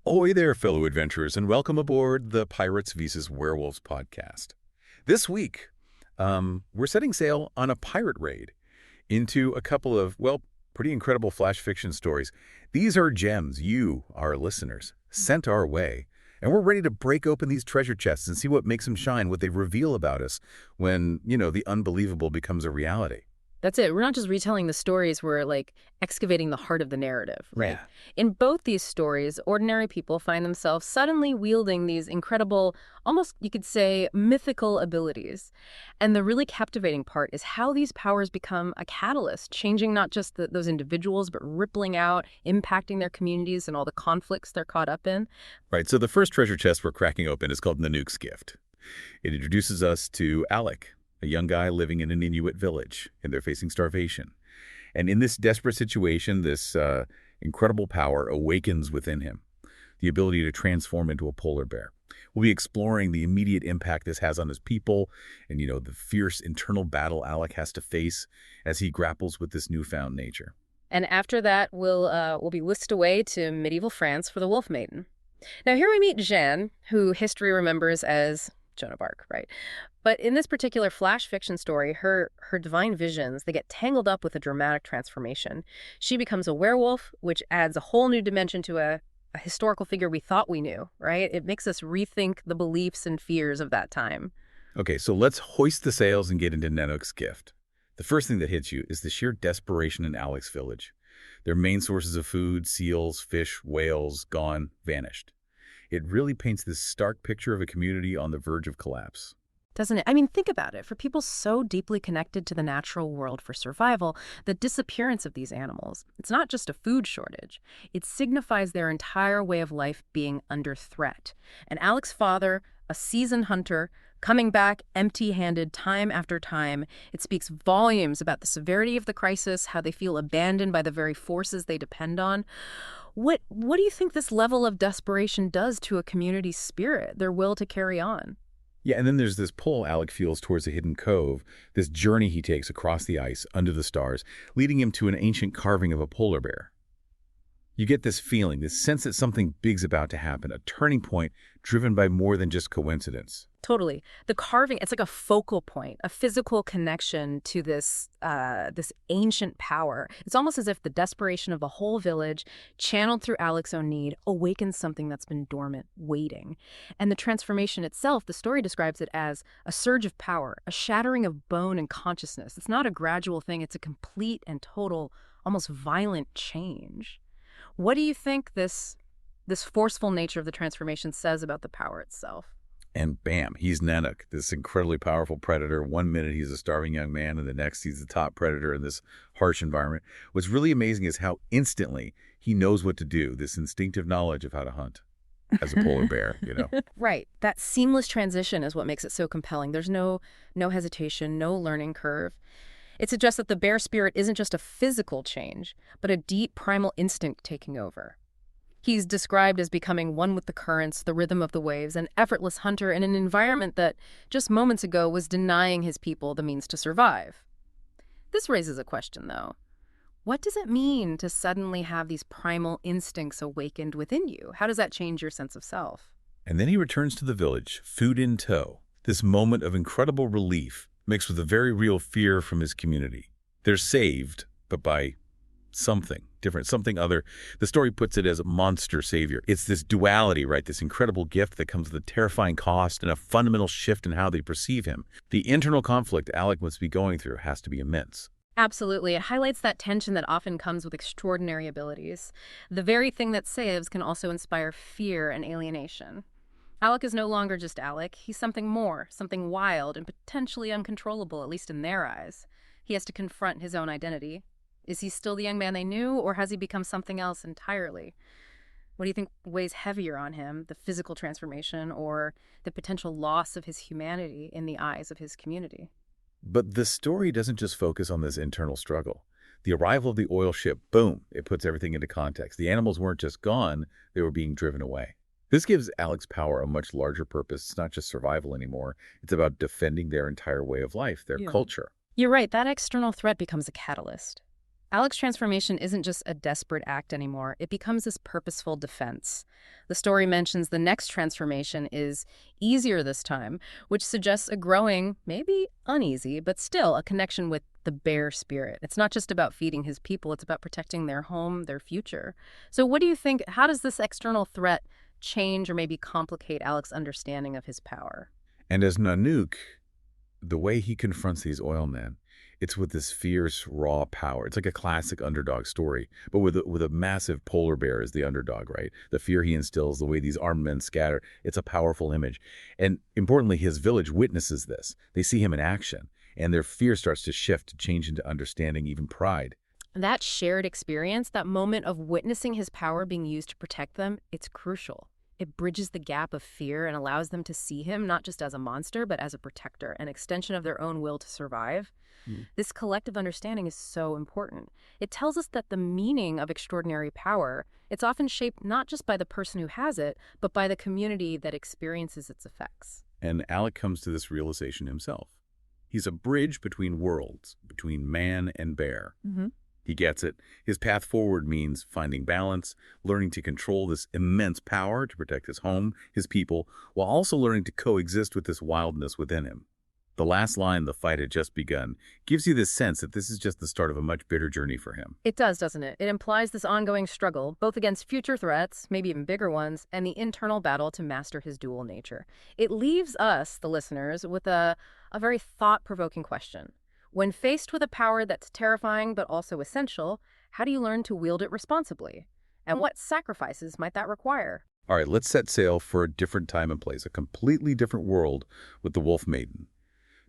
Ahoy there, fellow adventurers, and welcome aboard the Pirates vs. Werewolves podcast. This week, we're setting sail on a pirate raid into a couple of, well, pretty incredible flash fiction stories. These are gems you, our listeners, sent our way, and we're ready to break open these treasure chests and see what makes them shine, what they reveal about us when, the unbelievable becomes a reality. That's it. We're not just retelling the stories, we're excavating the heart of the narrative, right? Yeah. In both these stories, ordinary people find themselves suddenly wielding these incredible, almost you could say mythical abilities. And the really captivating part is how these powers become a catalyst, changing not just those individuals, but rippling out, impacting their communities and all the conflicts they're caught up in. Right, so the first treasure chest we're cracking open is called Nanuq's Gift. It introduces us to Aleq, a young guy living in an Inuit village, and they're facing starvation. And in this desperate situation, this incredible power awakens within him, the ability to transform into a polar bear. We'll be exploring the immediate impact this has on his people and, the fierce internal battle Aleq has to face as he grapples with this newfound nature. And after that, we'll be whisked away to medieval France for the Wolf Maiden. Now here we meet Joan, who history remembers as Joan of Arc, right? But in this particular flash fiction story, her divine visions, they get tangled up with a dramatic transformation. She becomes a werewolf, which adds a whole new dimension to a historical figure we thought we knew, right? It makes us rethink the beliefs and fears of that time. Okay, so let's hoist the sails and get into Nanuq's Gift. The first thing that hits you is the sheer desperation in Aleq's village. Their main sources of food, seals, fish, whales, gone, vanished. It really paints this stark picture of a community on the verge of collapse. Doesn't it? I mean, think about it. For people so deeply connected to the natural world for survival, the disappearance of these animals, it's not just a food shortage. It signifies their entire way of life being under threat. And Aleq's father, a seasoned hunter, coming back empty-handed time after time, it speaks volumes about the severity of the crisis, how they feel abandoned by the very forces they depend on. What do you think this level of desperation does to a community's spirit, their will to carry on? Yeah, and then there's this pull Aleq feels towards a hidden cove, this journey he takes across the ice, under the stars, leading him to an ancient carving of a polar bear. You get this feeling, this sense that something big's about to happen, a turning point driven by more than just coincidence. Totally. The carving, it's like a focal point, a physical connection to this ancient power. It's almost as if the desperation of the whole village, channeled through Aleq's own need, awakens something that's been dormant, waiting. And the transformation itself, the story describes it as a surge of power, a shattering of bone and consciousness. It's not a gradual thing. It's a complete and total, almost violent change. What do you think this forceful nature of the transformation says about the power itself? And bam, he's Nanuq, this incredibly powerful predator. One minute he's a starving young man, and the next he's the top predator in this harsh environment. What's really amazing is how instantly he knows what to do, this instinctive knowledge of how to hunt as a polar bear, Right. That seamless transition is what makes it so compelling. There's no hesitation, no learning curve. It suggests that the bear spirit isn't just a physical change, but a deep primal instinct taking over. He's described as becoming one with the currents, the rhythm of the waves, an effortless hunter in an environment that just moments ago was denying his people the means to survive. This raises a question, though. What does it mean to suddenly have these primal instincts awakened within you? How does that change your sense of self? And then he returns to the village, food in tow. This moment of incredible relief mixed with a very real fear from his community. They're saved, but by something different, something other. The story puts it as a monster savior. It's this duality, right? This incredible gift that comes with a terrifying cost and a fundamental shift in how they perceive him. The internal conflict Aleq must be going through has to be immense. Absolutely. It highlights that tension that often comes with extraordinary abilities. The very thing that saves can also inspire fear and alienation. Aleq is no longer just Aleq. He's something more, something wild and potentially uncontrollable, at least in their eyes. He has to confront his own identity. Is he still the young man they knew, or has he become something else entirely? What do you think weighs heavier on him, the physical transformation or the potential loss of his humanity in the eyes of his community? But the story doesn't just focus on this internal struggle. The arrival of the oil ship, boom, it puts everything into context. The animals weren't just gone, they were being driven away. This gives Aleq's power a much larger purpose. It's not just survival anymore. It's about defending their entire way of life, their culture. You're right. That external threat becomes a catalyst. Aleq's transformation isn't just a desperate act anymore. It becomes this purposeful defense. The story mentions the next transformation is easier this time, which suggests a growing, maybe uneasy, but still a connection with the bear spirit. It's not just about feeding his people, it's about protecting their home, their future. So what do you think, how does this external threat change or maybe complicate Aleq's understanding of his power? And as Nanuq, the way he confronts these oil men, it's with this fierce, raw power. It's like a classic underdog story, but with a massive polar bear as the underdog, right? The fear he instills, the way these armed men scatter, it's a powerful image. And importantly, his village witnesses this. They see him in action, and their fear starts to shift, to change into understanding, even pride. That shared experience, that moment of witnessing his power being used to protect them, it's crucial. It bridges the gap of fear and allows them to see him not just as a monster, but as a protector, an extension of their own will to survive. This collective understanding is so important. It tells us that the meaning of extraordinary power, it's often shaped not just by the person who has it, but by the community that experiences its effects. And Aleq comes to this realization himself. He's a bridge between worlds, between man and bear. He gets it. His path forward means finding balance, learning to control this immense power to protect his home, his people, while also learning to coexist with this wildness within him. The last line, "the fight had just begun," gives you this sense that this is just the start of a much bigger journey for him. It does, doesn't it? It implies this ongoing struggle, both against future threats, maybe even bigger ones, and the internal battle to master his dual nature. It leaves us, the listeners, with a very thought-provoking question. When faced with a power that's terrifying but also essential, how do you learn to wield it responsibly? And what sacrifices might that require? All right, let's set sail for a different time and place, a completely different world with the Wolf Maiden.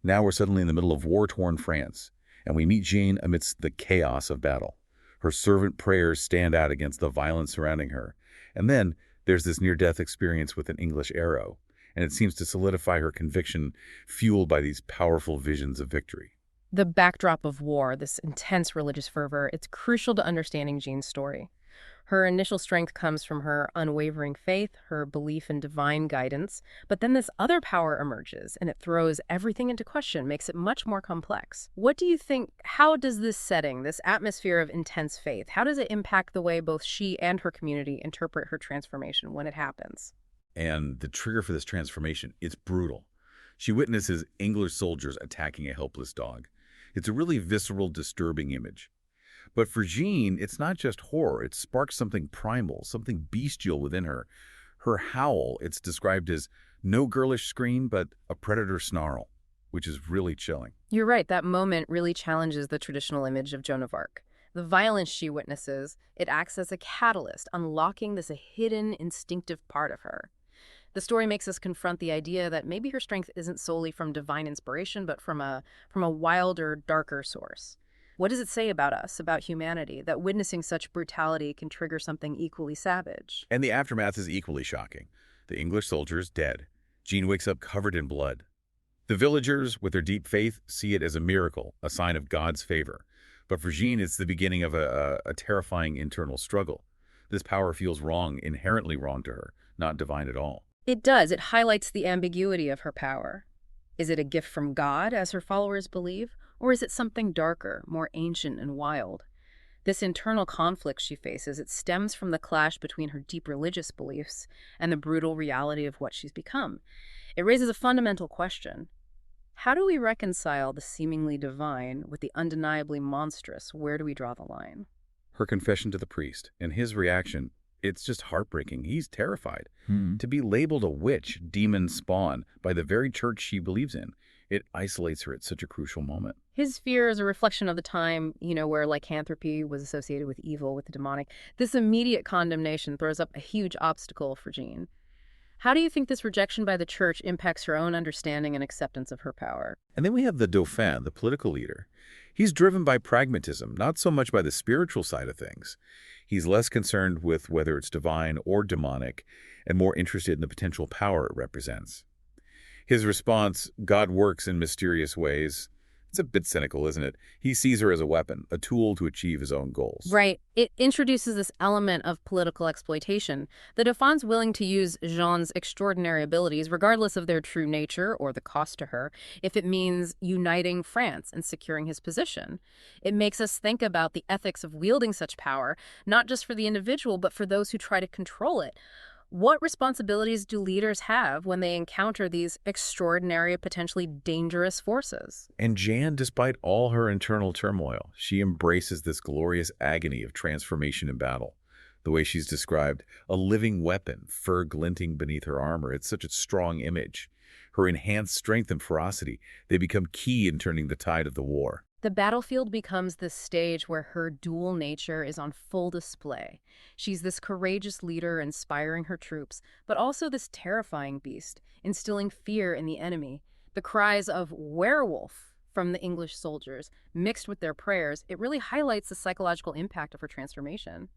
Now we're suddenly in the middle of war-torn France, and we meet Jean amidst the chaos of battle. Her fervent prayers stand out against the violence surrounding her. And then there's this near-death experience with an English arrow, and it seems to solidify her conviction, fueled by these powerful visions of victory. The backdrop of war, this intense religious fervor, it's crucial to understanding Jean's story. Her initial strength comes from her unwavering faith, her belief in divine guidance, but then this other power emerges, and it throws everything into question, makes it much more complex. What do you think, how does this setting, this atmosphere of intense faith, how does it impact the way both she and her community interpret her transformation when it happens? And the trigger for this transformation, it's brutal. She witnesses English soldiers attacking a helpless dog. It's a really visceral, disturbing image. But for Jean, it's not just horror. It sparks something primal, something bestial within her. Her howl, it's described as no girlish scream, but a predator snarl, which is really chilling. You're right, that moment really challenges the traditional image of Joan of Arc. The violence she witnesses, it acts as a catalyst, unlocking this hidden, instinctive part of her. The story makes us confront the idea that maybe her strength isn't solely from divine inspiration, but from a wilder, darker source. What does it say about us, about humanity, that witnessing such brutality can trigger something equally savage? And the aftermath is equally shocking. The English soldiers dead. Jean wakes up covered in blood. The villagers, with their deep faith, see it as a miracle, a sign of God's favor. But for Jean, it's the beginning of a terrifying internal struggle. This power feels wrong, inherently wrong to her, not divine at all. It does. It highlights the ambiguity of her power. Is it a gift from God, as her followers believe? Or is it something darker, more ancient and wild? This internal conflict she faces, it stems from the clash between her deep religious beliefs and the brutal reality of what she's become. It raises a fundamental question. How do we reconcile the seemingly divine with the undeniably monstrous? Where do we draw the line? Her confession to the priest, and his reaction, it's just heartbreaking. He's terrified. To be labeled a witch, demon spawn, by the very church she believes in, it isolates her at such a crucial moment. His fear is a reflection of the time, where lycanthropy was associated with evil, with the demonic. This immediate condemnation throws up a huge obstacle for Jean. How do you think this rejection by the church impacts her own understanding and acceptance of her power? And then we have the Dauphin, the political leader. He's driven by pragmatism, not so much by the spiritual side of things. He's less concerned with whether it's divine or demonic, and more interested in the potential power it represents. His response, God works in mysterious ways, It's a bit cynical, isn't it? He sees her as a weapon, a tool to achieve his own goals. Right. It introduces this element of political exploitation. The Dauphin's willing to use Jean's extraordinary abilities, regardless of their true nature or the cost to her, if it means uniting France and securing his position. It makes us think about the ethics of wielding such power, not just for the individual, but for those who try to control it. What responsibilities do leaders have when they encounter these extraordinary, potentially dangerous forces? And Jan, despite all her internal turmoil, she embraces this glorious agony of transformation in battle. The way she's described, a living weapon, fur glinting beneath her armor, it's such a strong image. Her enhanced strength and ferocity, they become key in turning the tide of the war. The battlefield becomes the stage where her dual nature is on full display. She's this courageous leader inspiring her troops, but also this terrifying beast, instilling fear in the enemy. The cries of werewolf from the English soldiers, mixed with their prayers, it really highlights the psychological impact of her transformation.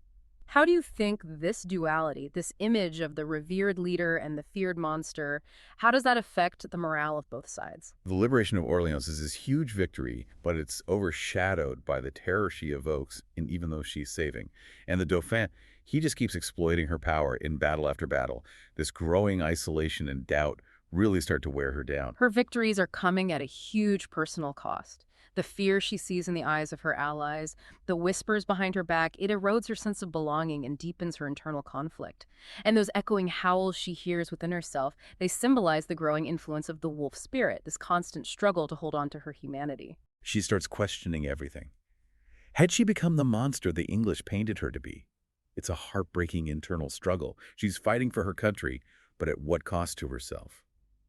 How do you think this duality, this image of the revered leader and the feared monster, how does that affect the morale of both sides? The liberation of Orleans is this huge victory, but it's overshadowed by the terror she evokes, even though she's saving. And the Dauphin, he just keeps exploiting her power in battle after battle. This growing isolation and doubt really start to wear her down. Her victories are coming at a huge personal cost. The fear she sees in the eyes of her allies, the whispers behind her back, it erodes her sense of belonging and deepens her internal conflict. And those echoing howls she hears within herself, they symbolize the growing influence of the wolf spirit, this constant struggle to hold on to her humanity. She starts questioning everything. Had she become the monster the English painted her to be? It's a heartbreaking internal struggle. She's fighting for her country, but at what cost to herself?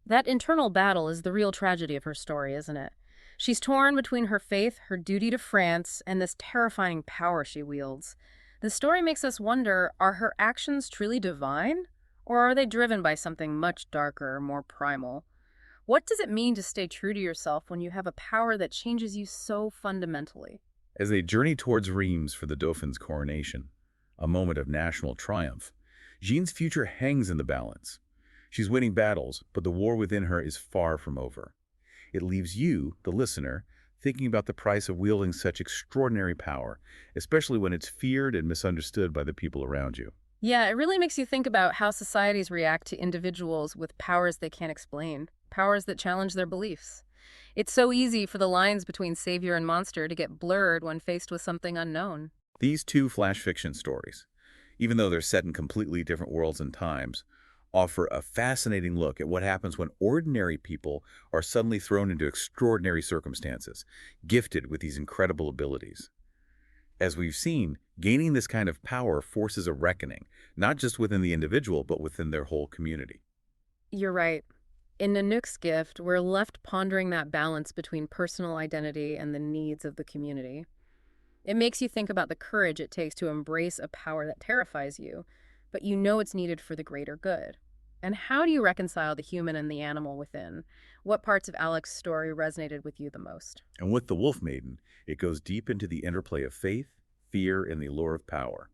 That internal battle is the real tragedy of her story, isn't it? She's torn between her faith, her duty to France, and this terrifying power she wields. The story makes us wonder, are her actions truly divine? Or are they driven by something much darker, more primal? What does it mean to stay true to yourself when you have a power that changes you so fundamentally? As they journey towards Reims for the Dauphin's coronation, a moment of national triumph, Jean's future hangs in the balance. She's winning battles, but the war within her is far from over. It leaves you, the listener, thinking about the price of wielding such extraordinary power, especially when it's feared and misunderstood by the people around you. Yeah, it really makes you think about how societies react to individuals with powers they can't explain, powers that challenge their beliefs. It's so easy for the lines between savior and monster to get blurred when faced with something unknown. These two flash fiction stories, even though they're set in completely different worlds and times, offer a fascinating look at what happens when ordinary people are suddenly thrown into extraordinary circumstances, gifted with these incredible abilities. As we've seen, gaining this kind of power forces a reckoning, not just within the individual, but within their whole community. You're right. In Nanuq's gift, we're left pondering that balance between personal identity and the needs of the community. It makes you think about the courage it takes to embrace a power that terrifies you, but you know it's needed for the greater good. And how do you reconcile the human and the animal within? What parts of Aleq's story resonated with you the most? And with the Wolf Maiden, it goes deep into the interplay of faith, fear, and the allure of power.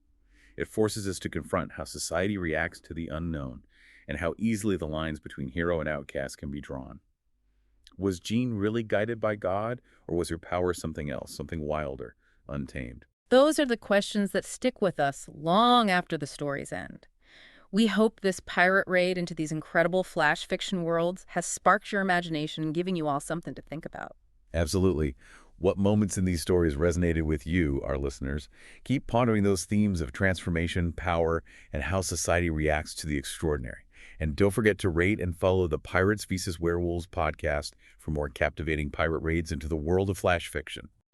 It forces us to confront how society reacts to the unknown, and how easily the lines between hero and outcast can be drawn. Was Jean really guided by God, or was her power something else, something wilder, untamed? Those are the questions that stick with us long after the stories end. We hope this pirate raid into these incredible flash fiction worlds has sparked your imagination, giving you all something to think about. Absolutely. What moments in these stories resonated with you, our listeners? Keep pondering those themes of transformation, power, and how society reacts to the extraordinary. And don't forget to rate and follow the Pirates vs. Werewolves podcast for more captivating pirate raids into the world of flash fiction.